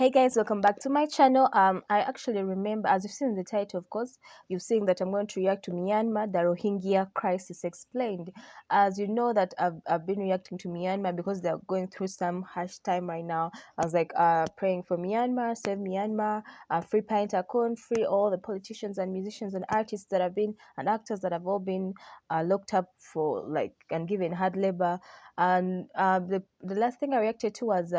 Hey guys, welcome back to my channel. I actually remember, as you've seen in the title, of course, you've seen that I'm going to react to Myanmar, the Rohingya crisis explained. As you know that I've been reacting to Myanmar because they're going through some harsh time right now. I was like praying for Myanmar, save Myanmar, free Pintakon, free all the politicians and musicians and artists that have been and actors that have all been locked up for like and given hard labor. And the last thing I reacted to was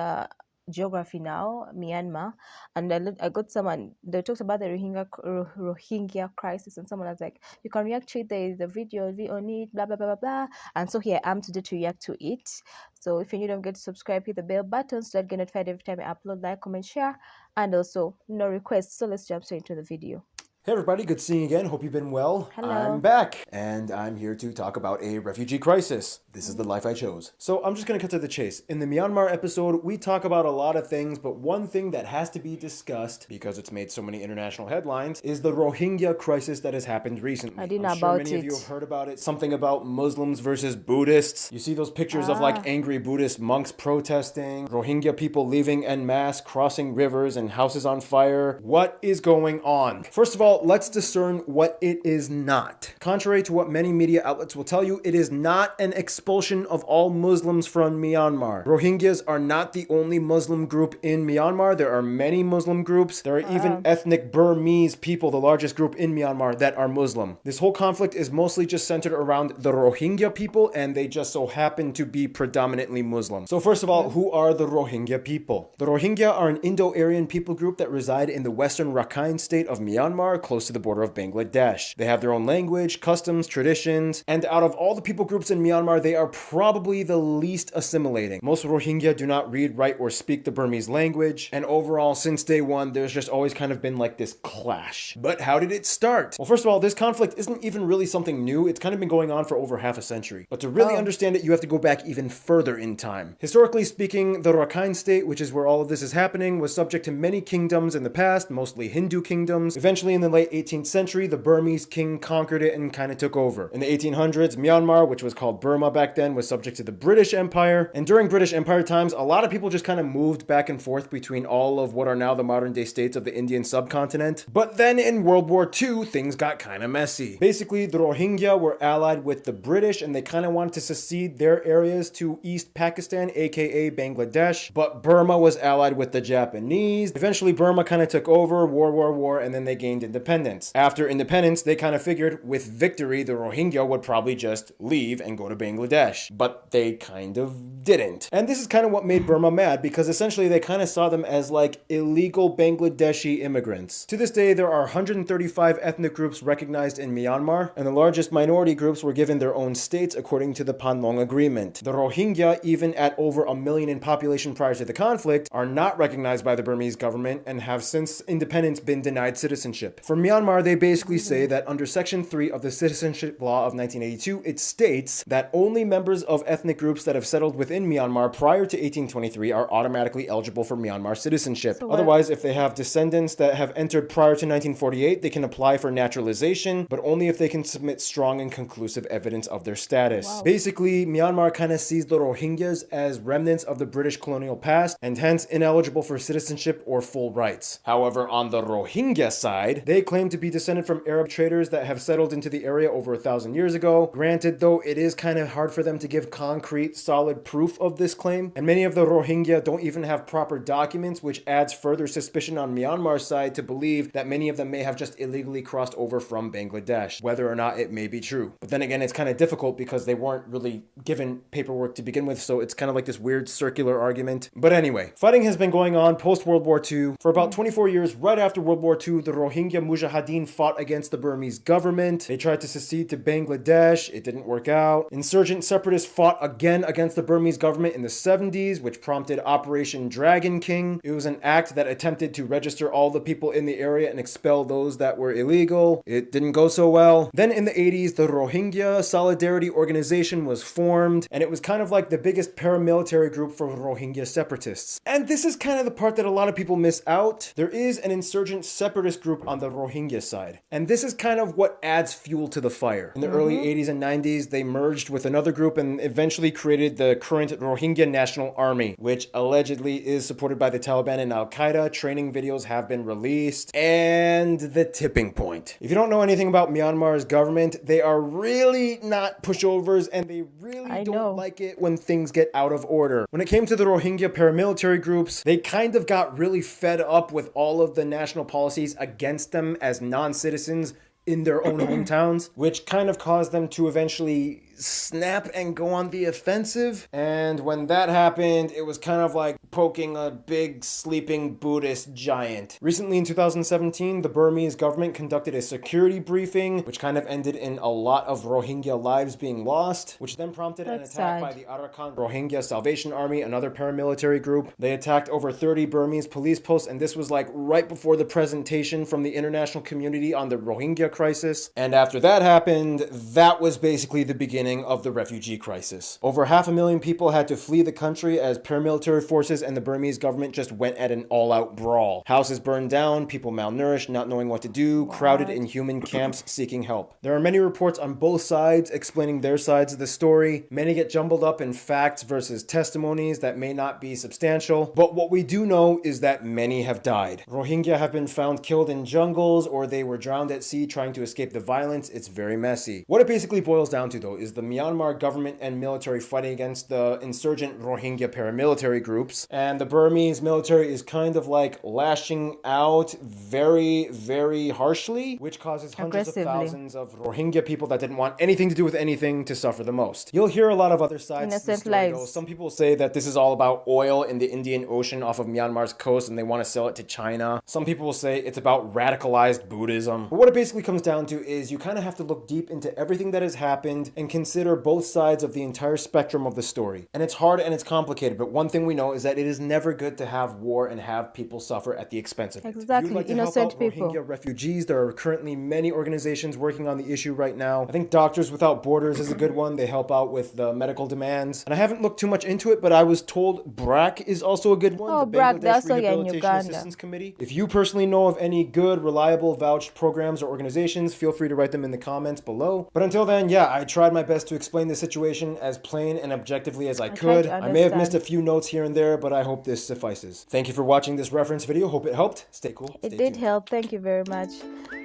geography now, Myanmar, and I got someone they talked about the Rohingya crisis, and someone was like, "You can react to it. There is a video on it, blah blah blah blah blah." And so here I am today to react to it. So if you're new, don't forget to subscribe, hit the bell button so that you get notified every time I upload, like, comment, share, and also no requests. So let's jump straight into the video. Hey everybody, good seeing you again. Hope you've been well. Hello. I'm back, and I'm here to talk about a refugee crisis. This is the life I chose. So I'm just gonna cut to the chase. In the Myanmar episode, we talk about a lot of things, but one thing that has to be discussed, because it's made so many international headlines, is the Rohingya crisis that has happened recently. I didn't know I'm sure about many of you it. have heard about it. Something about Muslims versus Buddhists. You see those pictures of like angry Buddhist monks protesting, Rohingya people leaving en masse, crossing rivers and houses on fire. What is going on? First of all, let's discern what it is not. Contrary to what many media outlets will tell you, it is not an expulsion of all Muslims from Myanmar. Rohingyas are not the only Muslim group in Myanmar. There are many Muslim groups. There are even ethnic Burmese people, the largest group in Myanmar, that are Muslim. This whole conflict is mostly just centered around the Rohingya people, and they just so happen to be predominantly Muslim. So first of all, who are the Rohingya people? The Rohingya are an Indo-Aryan people group that reside in the western Rakhine state of Myanmar, close to the border of Bangladesh. They have their own language, customs, traditions, and out of all the people groups in Myanmar, they are probably the least assimilating. Most Rohingya do not read, write, or speak the Burmese language, and overall, since day one, there's just always kind of been like this clash. But how did it start? Well, first of all, this conflict isn't even really something new. It's kind of been going on for over half a century. But to really understand it, you have to go back even further in time. Historically speaking, the Rakhine state, which is where all of this is happening, was subject to many kingdoms in the past, mostly Hindu kingdoms. Eventually, in the late 18th century, the Burmese king conquered it and kind of took over. In the 1800s, Myanmar, which was called Burma back then, was subject to the British Empire. And during British Empire times, a lot of people just kind of moved back and forth between all of what are now the modern day states of the Indian subcontinent. But then in World War II, things got kind of messy. Basically, the Rohingya were allied with the British and they kind of wanted to secede their areas to East Pakistan, aka Bangladesh. But Burma was allied with the Japanese. Eventually, Burma kind of took over, war, and then they gained independence. After independence, they kind of figured with victory, the Rohingya would probably just leave and go to Bangladesh. But they kind of didn't. And this is kind of what made Burma mad, because essentially they kind of saw them as like illegal Bangladeshi immigrants. To this day, there are 135 ethnic groups recognized in Myanmar, and the largest minority groups were given their own states according to the Panmong Agreement. The Rohingya, even at over 1 million in population prior to the conflict, are not recognized by the Burmese government and have since independence been denied citizenship. For Myanmar, they basically say that under Section 3 of the Citizenship Law of 1982, it states that only members of ethnic groups that have settled within Myanmar prior to 1823 are automatically eligible for Myanmar citizenship. Otherwise, if they have descendants that have entered prior to 1948, they can apply for naturalization, but only if they can submit strong and conclusive evidence of their status. Basically, Myanmar kind of sees the Rohingyas as remnants of the British colonial past, and hence ineligible for citizenship or full rights. However, on the Rohingya side, they claim to be descended from Arab traders that have settled into the area over 1,000 years ago. Granted, though, it is kind of hard for them to give concrete, solid proof of this claim, and many of the Rohingya don't even have proper documents, which adds further suspicion on Myanmar's side to believe that many of them may have just illegally crossed over from Bangladesh, whether or not it may be true. But then again, it's kind of difficult because they weren't really given paperwork to begin with, so it's kind of like this weird circular argument. But anyway, fighting has been going on post-World War II. For about 24 years, right after World War II, the Rohingya Mujahideen fought against the Burmese government. They tried to secede to Bangladesh. It didn't work out. Insurgent separatists fought again against the Burmese government in the 70s, which prompted Operation Dragon King. It was an act that attempted to register all the people in the area and expel those that were illegal. It didn't go so well. Then in the 80s, the Rohingya Solidarity Organization was formed, and it was kind of like the biggest paramilitary group for Rohingya separatists. And this is kind of the part that a lot of people miss out. There is an insurgent separatist group on the Rohingya side. And this is kind of what adds fuel to the fire. In the early 80s and 90s, they merged with another group and eventually created the current Rohingya National Army, which allegedly is supported by the Taliban and Al-Qaeda. Training videos have been released. And the tipping point. If you don't know anything about Myanmar's government, they are really not pushovers and they really don't like it when things get out of order. When it came to the Rohingya paramilitary groups, they kind of got really fed up with all of the national policies against them as non-citizens in their own hometowns, which kind of caused them to eventually snap and go on the offensive. And when that happened, it was kind of like poking a big sleeping Buddhist giant. Recently in 2017, the Burmese government conducted a security briefing, which kind of ended in a lot of Rohingya lives being lost, which then prompted an attack by the Arakan Rohingya Salvation Army, another paramilitary group. They attacked over 30 Burmese police posts, and this was like right before the presentation from the international community on the Rohingya crisis. And after that happened, that was basically the beginning of the refugee crisis. Over 500,000 people had to flee the country as paramilitary forces and the Burmese government just went at an all-out brawl. Houses burned down, people malnourished, not knowing what to do, crowded in human camps seeking help. There are many reports on both sides explaining their sides of the story. Many get jumbled up in facts versus testimonies that may not be substantial, but what we do know is that many have died. Rohingya have been found killed in jungles or they were drowned at sea trying to escape the violence. It's very messy. What it basically boils down to though is the Myanmar government and military fighting against the insurgent Rohingya paramilitary groups, and the Burmese military is kind of like lashing out very, very harshly, which causes hundreds of thousands of Rohingya people that didn't want anything to do with anything to suffer the most. You'll hear a lot of other sides to the story though. Some people say that this is all about oil in the Indian Ocean off of Myanmar's coast and they want to sell it to China. Some people will say it's about radicalized Buddhism. But what it basically comes down to is you kind of have to look deep into everything that has happened and consider both sides of the entire spectrum of the story. And it's hard and it's complicated, but one thing we know is that it is never good to have war and have people suffer at the expense of it. Exactly, If you'd like to innocent help out people. Rohingya refugees, there are currently many organizations working on the issue right now. I think Doctors Without Borders is a good one. They help out with the medical demands. And I haven't looked too much into it, but I was told BRAC is also a good one. Oh, the BRAC, Bangladesh that's also in Rehabilitation Uganda. Assistance Committee. If you personally know of any good, reliable, vouched programs or organizations, feel free to write them in the comments below. But until then, yeah, I tried my best to explain the situation as plain and objectively as I could. I may have missed a few notes here and there, but I hope this suffices. Thank you for watching this reference video. Hope it helped. Stay cool. It did help. Thank you very much.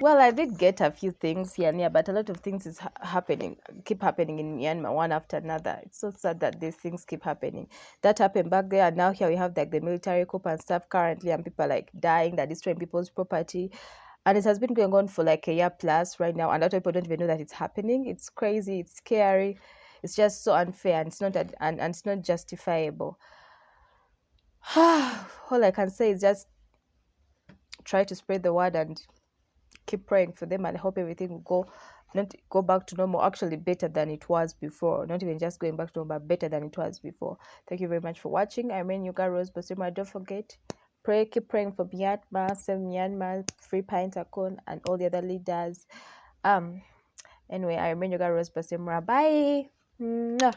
Well, I did get a few things here and there, but a lot of things is keep happening in Myanmar, one after another. It's so sad that these things keep happening. That happened back there, and now here we have like the military coup and stuff currently, and people like dying, they're destroying people's property. And it has been going on for like a year plus right now, and a lot of people don't even know that it's happening. It's crazy, it's scary, it's just so unfair, and it's not justifiable. All I can say is just try to spread the word and keep praying for them, and I hope everything will not go back to normal, actually better than it was before. Not even just going back to normal, but better than it was before. Thank you very much for watching. I mean, you got Rose Basemera. Don't forget, keep praying for Myanmar, Save Myanmar, Free Pine-Takon, and all the other leaders. Anyway, I remain your girl Rose Basemera. Bye. Mwah.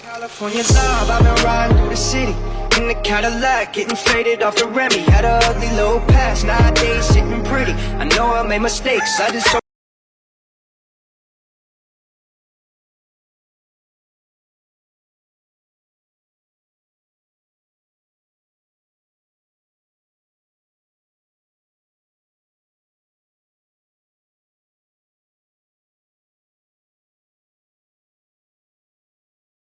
California love, I've been riding through the city in the Cadillac, getting faded off the Remy. Had a ugly little past, nowadays sitting pretty. I know I made mistakes, I just